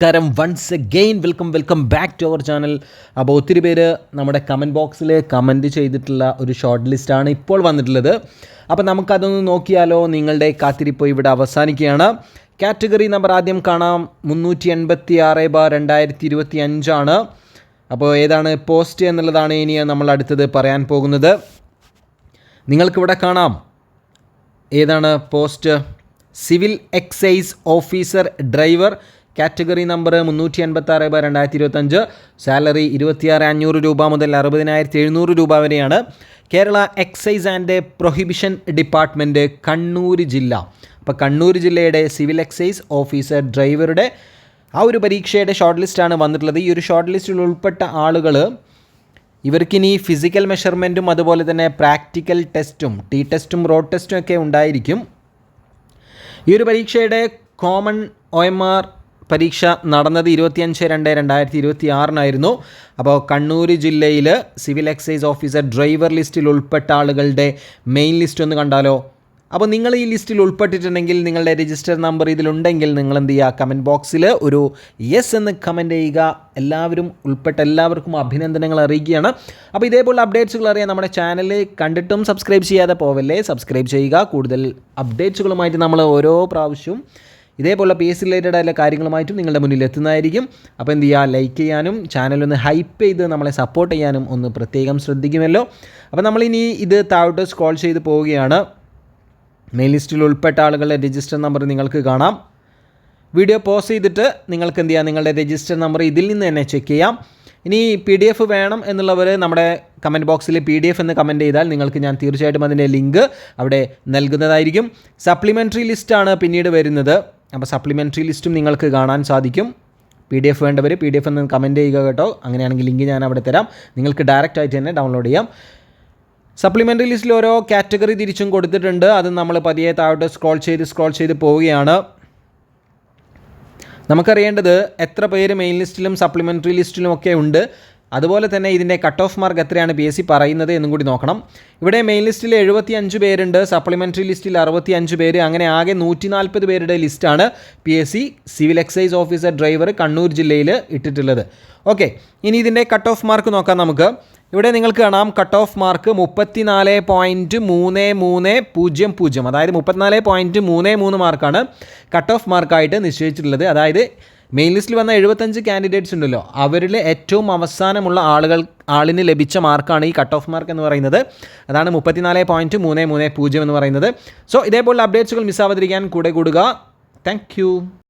നമസ്കാരം once again welcome back to our channel. അപ്പോൾ ഒത്തിരി പേര് നമ്മുടെ കമൻറ്റ് ബോക്സിൽ കമൻറ്റ് ചെയ്തിട്ടുള്ള ഒരു ഷോർട്ട് ലിസ്റ്റാണ് ഇപ്പോൾ വന്നിട്ടുള്ളത്. അപ്പോൾ നമുക്കതൊന്ന് നോക്കിയാലോ. നിങ്ങളുടെ കാത്തിരിപ്പ് ഇവിടെ അവസാനിക്കുകയാണ്. കാറ്റഗറി നമ്പർ ആദ്യം കാണാം. 386/2025 അപ്പോൾ ഏതാണ് പോസ്റ്റ് എന്നുള്ളതാണ് ഇനി നമ്മൾ അടുത്തത് പറയാൻ പോകുന്നത്. നിങ്ങൾക്കിവിടെ കാണാം ഏതാണ് post. Civil excise officer driver, category number 386/2025. Salary 26,500 രൂപ മുതൽ 60,700 രൂപ വരെയാണ്. Kerala excise and prohibition department, Kannur ജില്ല. അപ്പോൾ കണ്ണൂർ ജില്ലയുടെ സിവിൽ എക്സൈസ് ഓഫീസർ ഡ്രൈവറുടെ ആ ഒരു പരീക്ഷയുടെ ഷോർട്ട് ലിസ്റ്റാണ് വന്നിട്ടുള്ളത്. ഈ ഒരു ഷോർട്ട് ലിസ്റ്റിൽ ഉൾപ്പെട്ട ആളുകൾ ഇവർക്കിനി ഫിസിക്കൽ മെഷർമെൻറ്റും അതുപോലെ തന്നെ പ്രാക്ടിക്കൽ ടെസ്റ്റും ടി ടെസ്റ്റും റോഡ് ടെസ്റ്റും ഒക്കെ ഉണ്ടായിരിക്കും. ഈ ഒരു പരീക്ഷയുടെ കോമൺ OMR പരീക്ഷ നടന്നത് 25/2/2026 അപ്പോൾ കണ്ണൂർ ജില്ലയിൽ സിവിൽ എക്സൈസ് ഓഫീസർ ഡ്രൈവർ ലിസ്റ്റിൽ ഉൾപ്പെട്ട ആളുകളുടെ മെയിൻ ലിസ്റ്റ് ഒന്ന് കണ്ടാലോ. അപ്പോൾ നിങ്ങൾ ഈ ലിസ്റ്റിൽ ഉൾപ്പെട്ടിട്ടുണ്ടെങ്കിൽ നിങ്ങളുടെ രജിസ്റ്റർ നമ്പർ ഇതിലുണ്ടെങ്കിൽ നിങ്ങൾ എന്ത് ചെയ്യുക, കമൻറ്റ് ബോക്സിൽ ഒരു യെസ് എന്ന് കമൻറ്റ് ചെയ്യുക. എല്ലാവരും ഉൾപ്പെട്ട എല്ലാവർക്കും അഭിനന്ദനങ്ങൾ അറിയിക്കുകയാണ്. അപ്പോൾ ഇതേപോലെ അപ്ഡേറ്റ്സുകൾ അറിയാൻ നമ്മുടെ ചാനൽ കണ്ടിട്ടും സബ്സ്ക്രൈബ് ചെയ്യാതെ പോവല്ലേ, സബ്സ്ക്രൈബ് ചെയ്യുക. കൂടുതൽ അപ്ഡേറ്റ്സുകളുമായിട്ട് നമ്മൾ ഓരോ പ്രാവശ്യവും ഇതേപോലെ PSC റിലേറ്റഡ് ആയിട്ടുള്ള കാര്യങ്ങളുമായിട്ടും നിങ്ങളുടെ മുന്നിൽ എത്തുന്നതായിരിക്കും. അപ്പോൾ എന്ത് ചെയ്യുക, ലൈക്ക് ചെയ്യാനും ചാനലൊന്ന് ഹൈപ്പ് ചെയ്ത് നമ്മളെ സപ്പോർട്ട് ചെയ്യാനും ഒന്ന് പ്രത്യേകം ശ്രദ്ധിക്കുമല്ലോ. അപ്പോൾ നമ്മളിനി ഇത് താഴോട്ട് സ്ക്രോൾ ചെയ്ത് പോവുകയാണ്. മെയിൻ ലിസ്റ്റിൽ ഉൾപ്പെട്ട ആളുകളുടെ രജിസ്റ്റർ നമ്പർ നിങ്ങൾക്ക് കാണാം. വീഡിയോ പോസ് ചെയ്തിട്ട് നിങ്ങൾക്ക് എന്ത് ചെയ്യാം, നിങ്ങളുടെ രജിസ്റ്റർ നമ്പർ ഇതിൽ നിന്ന് തന്നെ ചെക്ക് ചെയ്യാം. ഇനി PDF വേണം എന്നുള്ളവർ നമ്മുടെ കമൻറ്റ് ബോക്സിൽ PDF എന്ന് കമൻറ്റ് ചെയ്താൽ നിങ്ങൾക്ക് ഞാൻ തീർച്ചയായിട്ടും അതിൻ്റെ ലിങ്ക് അവിടെ നൽകുന്നതായിരിക്കും. സപ്ലിമെൻ്ററി ലിസ്റ്റാണ് പിന്നീട് വരുന്നത്. അപ്പോൾ സപ്ലിമെൻ്ററി ലിസ്റ്റും നിങ്ങൾക്ക് കാണാൻ സാധിക്കും. PDF വേണ്ടവർ PDF എന്ന് കമൻറ്റ് ചെയ്യുക കേട്ടോ. അങ്ങനെയാണെങ്കിൽ ലിങ്ക് ഞാൻ അവിടെ തരാം, നിങ്ങൾക്ക് ഡയറക്റ്റ് ആയിട്ട് തന്നെ ഡൗൺലോഡ് ചെയ്യാം. സപ്ലിമെൻ്ററി ലിസ്റ്റിൽ ഓരോ കാറ്റഗറി തിരിച്ചും കൊടുത്തിട്ടുണ്ട്. അത് നമ്മൾ പതിയെ താഴോട്ട് സ്ക്രോൾ ചെയ്ത് പോവുകയാണ്. നമുക്കറിയേണ്ടത് എത്ര പേര് മെയിൻ ലിസ്റ്റിലും സപ്ലിമെൻ്ററി ലിസ്റ്റിലും ഒക്കെ ഉണ്ട്, അതുപോലെ തന്നെ ഇതിൻ്റെ കട്ട് ഓഫ് മാർക്ക് എത്രയാണ് PSC പറയുന്നത് എന്നും കൂടി നോക്കണം. ഇവിടെ മെയിൻ ലിസ്റ്റിൽ 75 പേരുണ്ട്, സപ്ലിമെൻ്ററി ലിസ്റ്റിൽ 65 പേര്, അങ്ങനെ ആകെ 140 പേരുടെ ലിസ്റ്റാണ് PSC civil excise officer driver Kannur ജില്ലയിൽ ഇട്ടിട്ടുള്ളത്. ഓക്കെ, ഇനി ഇതിൻ്റെ കട്ട് ഓഫ് മാർക്ക് നോക്കാം നമുക്ക്. ഇവിടെ നിങ്ങൾക്ക് കാണാം കട്ട് ഓഫ് മാർക്ക് 34.3300, അതായത് 34.33 മാർക്കാണ് കട്ട് ഓഫ് മാർക്കായിട്ട് നിശ്ചയിച്ചിട്ടുള്ളത്. അതായത് മെയിൻ ലിസ്റ്റിൽ വന്ന 75 കാൻഡിഡേറ്റ്സ് ഉണ്ടല്ലോ, അവരിൽ ഏറ്റവും അവസാനമുള്ള ആളിന് ലഭിച്ച മാർക്കാണ് ഈ കട്ട് ഓഫ് മാർക്ക് എന്ന് പറയുന്നത്. അതാണ് 34.330 എന്ന് പറയുന്നത്. സോ ഇതേപോലുള്ള അപ്ഡേറ്റ്സുകൾ മിസ്സാവാതിരിക്കാൻ കൂടെ കൂടുക. Thank you.